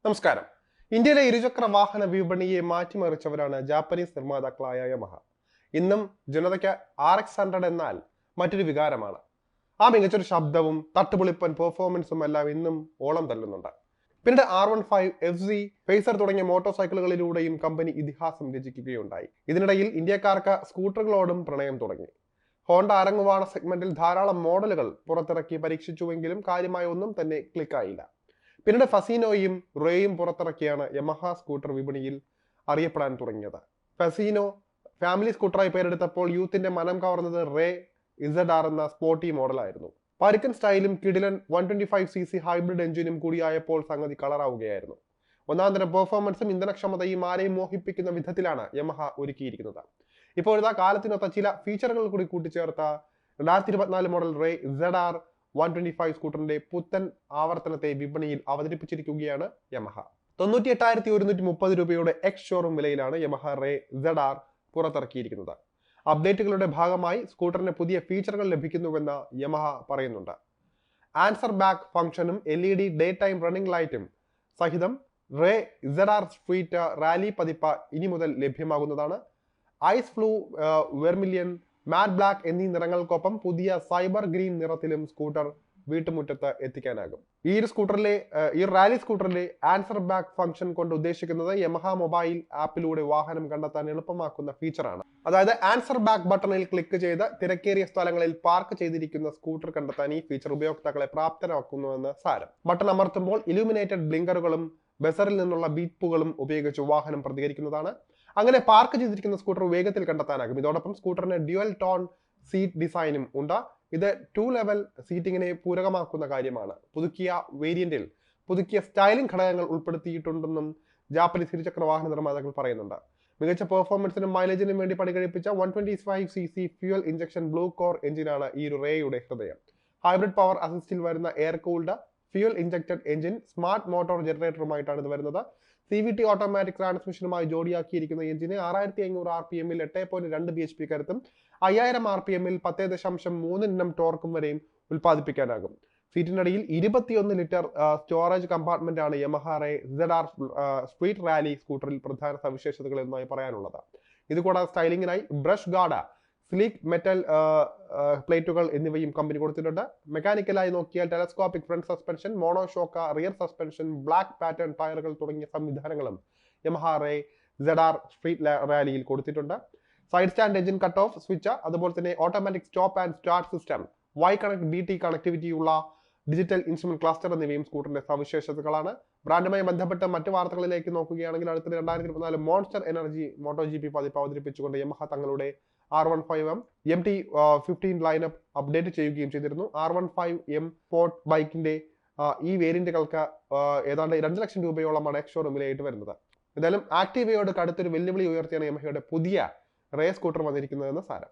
നമസ്കാരം. ഇന്ത്യയിലെ ഇരുചക്ര വാഹന വിപണിയെ മാറ്റിമറിച്ചവരാണ് ജാപ്പനീസ് നിർമ്മാതാക്കളായ യമഹ. ഇന്നും ജനതയ്ക്ക് RX-100 എന്നാൽ മറ്റൊരു വികാരമാണ്. ആ മികച്ചൊരു ശബ്ദവും തട്ടുപൊളിപ്പൻ പെർഫോമൻസും എല്ലാം ഇന്നും ഓളം തള്ളുന്നുണ്ട്. പിന്നീട് R15, FZ, ഫേസർ തുടങ്ങിയ മോട്ടോർ സൈക്കിളുകളിലൂടെയും കമ്പനി ഇതിഹാസം രചിക്കുകയുണ്ടായി. ഇതിനിടയിൽ ഇന്ത്യക്കാർക്ക് സ്കൂട്ടറുകളോടും പ്രണയം തുടങ്ങി. ഹോണ്ട അരങ്ങുവാണ സെഗ്മെന്റിൽ ധാരാളം മോഡലുകൾ പുറത്തിറക്കി പരീക്ഷിച്ചുവെങ്കിലും കാര്യമായ ഒന്നും തന്നെ ക്ലിക്കായില്ല. പിന്നീട് ഫസീനോയും റേയും പുറത്തിറക്കിയാണ് യമഹ സ്കൂട്ടർ വിപണിയിൽ അറിയപ്പെടാൻ തുടങ്ങിയത്. ഫസീനോ ഫാമിലി സ്കൂട്ടറായി പേരെടുത്തപ്പോൾ യൂത്തിന്റെ മനം കവർന്നത് റേ ZR എന്ന സ്പോർട്ടി മോഡലായിരുന്നു. പരുക്കൻ സ്റ്റൈലും കിടിലൻ 125cc ഹൈബ്രിഡ് എഞ്ചിനും കൂടിയായപ്പോൾ സംഗതി കളറാവുകയായിരുന്നു. ഒന്നാം തരം പെർഫോമൻസും ഇന്ധനക്ഷമതയും ആരെയും മോഹിപ്പിക്കുന്ന വിധത്തിലാണ് യമഹ ഒരുക്കിയിരിക്കുന്നത്. ഇപ്പോഴത്തെ കാലത്തിനൊത്ത ചില ഫീച്ചറുകൾ കൂടി കൂട്ടിച്ചേർത്ത 2024 മോഡൽ റേ ZR 125 സ്കൂട്ടറിന്റെ പുത്തൻ ആവർത്തനത്തെ വിപണിയിൽ അവതരിപ്പിച്ചിരിക്കുകയാണ് യമഹ. 98,130 രൂപയുടെ എക്സ് ഷോറൂം വിലയിലാണ് യമഹ റേ ZR പുറത്തിറക്കിയിരിക്കുന്നത്. അപ്ഡേറ്റുകളുടെ ഭാഗമായി സ്കൂട്ടറിന് പുതിയ ഫീച്ചറുകൾ ലഭിക്കുന്നുവെന്ന് യമഹ പറയുന്നുണ്ട്. ആൻസർ ബാക്ക് ഫംഗ്ഷനും LED ഡേ ടൈം റണ്ണിംഗ് ലൈറ്റും സഹിതം റേ ZR സ്ട്രീറ്റ് റാലി പതിപ്പ് ഇനി മുതൽ ലഭ്യമാകുന്നതാണ്. Ice fluo, vermilion, matte black എന്നീ നിറങ്ങൾക്കൊപ്പം പുതിയ സൈബർ ഗ്രീൻ നിറത്തിലും സ്കൂട്ടർ വീട്ടുമുറ്റത്ത് എത്തിക്കാനാകും. ഈ റാലി സ്കൂട്ടറിലെ ആൻസർ ബാക്ക് ഫംഗ്ഷൻ കൊണ്ട് ഉദ്ദേശിക്കുന്നത് യമഹ മൊബൈൽ ആപ്പിലൂടെ വാഹനം കണ്ടെത്താൻ എളുപ്പമാക്കുന്ന ഫീച്ചറാണ്. അതായത് ആൻസർ ബാക്ക് ബട്ടണിൽ ക്ലിക്ക് ചെയ്ത് തിരക്കേറിയ സ്ഥലങ്ങളിൽ പാർക്ക് ചെയ്തിരിക്കുന്ന സ്കൂട്ടർ കണ്ടെത്താൻ ഈ ഫീച്ചർ ഉപയോക്താക്കളെ പ്രാപ്തരാക്കുന്നുവെന്ന് സാരം. ബട്ടൺ അമർത്തുമ്പോൾ ഇലൂമിനേറ്റഡ് ബ്ലിങ്കറുകളും ബസറിൽ നിന്നുള്ള ബീപ്പുകളും ഉപയോഗിച്ച് വാഹനം പ്രതികരിക്കുന്നതാണ്. അങ്ങനെ പാർക്ക് ചെയ്തിരിക്കുന്ന സ്കൂട്ടർ വേഗത്തിൽ കണ്ടെത്താനാകും. ഇതോടൊപ്പം സ്കൂട്ടറിന് ഡ്യുവൽ ടോൺ സീറ്റ് ഡിസൈനും ഉണ്ട്. ഇത് 2 ലെവൽ സീറ്റിങ്ങിനെ പൂരകമാക്കുന്ന കാര്യമാണ്. പുതുക്കിയ വേരിയന്റിൽ പുതുക്കിയ സ്റ്റൈലിംഗ് ഘടകങ്ങൾ ഉൾപ്പെടുത്തിയിട്ടുണ്ടെന്നും ജാപ്പനീസ് ഇരുചക്ര വാഹന നിർമ്മാതാക്കൾ പറയുന്നുണ്ട്. മികച്ച പെർഫോമൻസിനും മൈലേജിനും വേണ്ടി പണികഴിപ്പിച്ച 125cc fuel injection blue core എഞ്ചിനാണ് ഈ റേയുടെ ഹൃദയം. ഹൈബ്രിഡ് പവർ അസിസ്റ്റിൽ വരുന്ന air cooled fuel injected engine smart motor ജനറേറ്ററുമായിട്ടാണ് ഇത് വരുന്നത്. CVT ഓട്ടോമാറ്റിക് ട്രാൻസ്മിഷനുമായി ജോഡിയാക്കിയിരിക്കുന്ന എഞ്ചിന് 6500 RPM 8.2 bhp കരുത്തും 5000 RPM 10.3 Nm ടോർക്കും വരെയും ഉൽപ്പാദിപ്പിക്കാനാകും. സീറ്റിനടിയിൽ 21 ലിറ്റർ സ്റ്റോറേജ് കമ്പാർട്ട്മെന്റ് ആണ് Yamaha Ray ZR street rally സ്കൂട്ടറിൽ പ്രധാന സവിശേഷതകൾ എന്നായി പറയാനുള്ളത്. ഇതുകൂടാതെ സ്റ്റൈലിംഗിനായി ബ്രഷ് ഗാർഡ്, സ്ലീക്ക് മെറ്റൽ പ്ലേറ്റുകൾ എന്നിവയും കമ്പനി കൊടുത്തിട്ടുണ്ട്. മെക്കാനിക്കലായി നോക്കിയാൽ telescopic front suspension, monoshock rear suspension, black pattern ടയറുകൾ തുടങ്ങിയ സംവിധാനങ്ങളും യമഹ റേ ZR സ്ട്രീറ്റ് റാലിയിൽ കൊടുത്തിട്ടുണ്ട്. Side stand engine cut off switch, അതുപോലെ തന്നെ automatic stop and start system, Y connect BT കണക്ടിവിറ്റിയുള്ള ഡിജിറ്റൽ ഇൻസ്ട്രുമെന്റ് ക്ലസ്റ്റർ എന്നിവയും സ്കൂട്ടറിന്റെ സവിശേഷതകളാണ്. ബ്രാൻഡുമായി ബന്ധപ്പെട്ട് മറ്റു വാർത്തകളിലേക്ക് നോക്കുകയാണെങ്കിൽ അടുത്തിടെ 2024 മോൺസ്റ്റർ എനർജി MotoGP പതിപ്പ് അവതരിപ്പിച്ചുകൊണ്ട് യമഹ തങ്ങളുടെ R15M MT15 ലൈനപ്പ് അപ്ഡേറ്റ് ചെയ്യുകയും ചെയ്തിരുന്നു. R15M സ്പോർട്ട് ബൈക്കിന്റെ ഈ വേരിയന്റുകൾക്ക് ഏതാണ്ട് 2 ലക്ഷം രൂപയോളമാണ് എക്സ് ഷോറൂം വിലയായിട്ട് വരുന്നത്. എന്തായാലും ആക്റ്റീവയോട് കടുത്തൊരു വെല്ലുവിളി ഉയർത്തിയാണ് യമഹയുടെ പുതിയ റേ സ്കൂട്ടർ വന്നിരിക്കുന്നതെന്ന് സാരം.